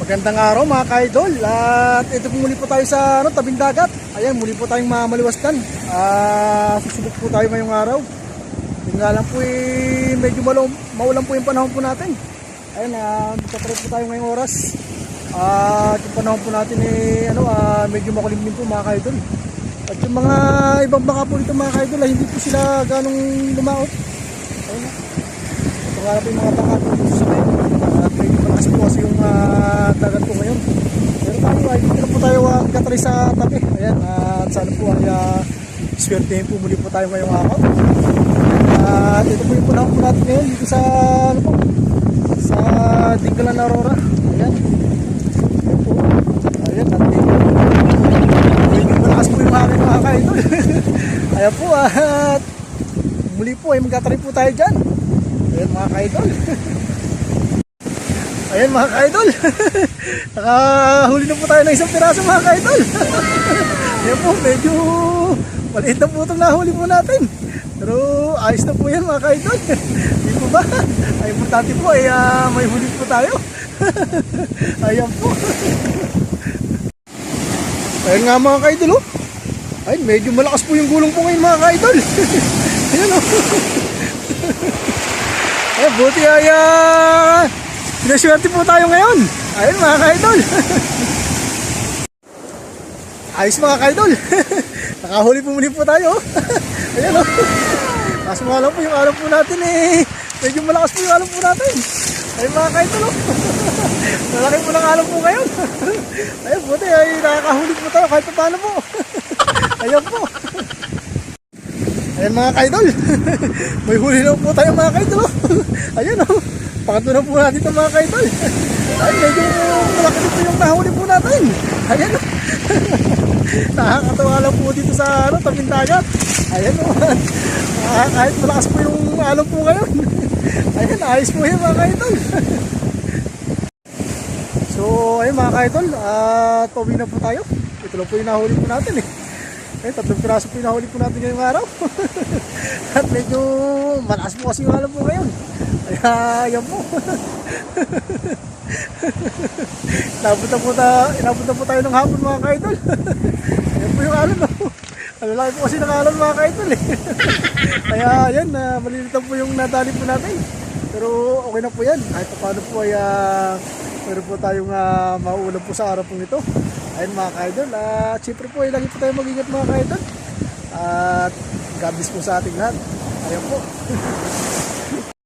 Magandang araw mga ka-idol. At ito po muli po tayo sa tabing dagat. Ayan, muli po tayong mamaliwastan. Susubok po tayo ngayong araw. Yung nga lang po medyo maulan po yung panahon po natin. Ayan, magtatry po tayo ngayong oras. Yung panahon po natin medyo makulimlim po mga ka-idol. At yung mga ibang baka po dito mga ka-idol hindi po sila ganong lumaot. Ayan, ito nga lang po yung mga baka po dito sa ngayon. Medyo malakas po kasi yung dagat po ngayon. Pero tayo ay dito po tayo katry sa tabi. Ayan, at sana po ay swertehin po muli po tayo ngayong araw. At ito po yung panahon po natin ngayon dito sa sa Dingalan Aurora. Ayan. Ayan po. Ayan, at medyo malakas po yung aking mga ka-idol. Ayan po, at muli po ay magkatry po tayo dyan. Ayan mga ka-idol. Ayan mga ka-idol. Nakahuli na po tayo ng isang piraso mga ka-idol. Ayan po, medyo maliit na po itong nahuli po natin. Pero ayos na po yan mga ka-idol. Hindi po ba? Ay importante po ay may huli po tayo. Ayan po. Ayan nga mga ka-idol oh. Ay, medyo malakas po yung gulong po ngayon mga ka-idol. Ayan oh. Ay, buti ay pinaswerte po tayo ngayon. Ayun mga ka-idol. Ayos mga ka-idol. Nakahuli po muli po tayo. Ayan o. Kaso nga lang po yung alam po natin medyo malakas po yung alam po natin. Ayun mga ka-idol o. Malaki po ng alam po ngayon. Ayun buti ay nakakahuli po tayo kahit paano po. Ayan po. Ayan mga ka-idol. May huli na po tayo mga ka-idol o. Ayan o. Pangatlo na po natin ito mga ka-idol. Ay, medyo malaki po yung nahuli po natin. Ayan o. Nakakatawa lang po dito sa tabing dagat. Ayan o. Kahit malakas po yung alon po ngayon. Ayan, ayos po yan mga ka-idol. So, ayun mga ka-idol. At pauwi na po tayo. Ito lang po yung nahuli po natin Ayun, 3 piraso po yung nahuli po natin ngayong araw. At medyo malakas po kasi yung alon po ngayon. Ayan po. Inabot na po tayo ng hapon mga ka-idol. Ayan po yung alon. Alalaki po kasi ng alon mga ka-idol Kaya ayan, malilitan po yung nadali po natin. Pero okay na po yan. Kahit paano po ay meron po tayong mauulam po sa araw po nito. Ayun mga ka-idol. Siyempre po ay lagi po tayo mag-ingat mga ka-idol. At God bless po sa ating lahat. Ayan po.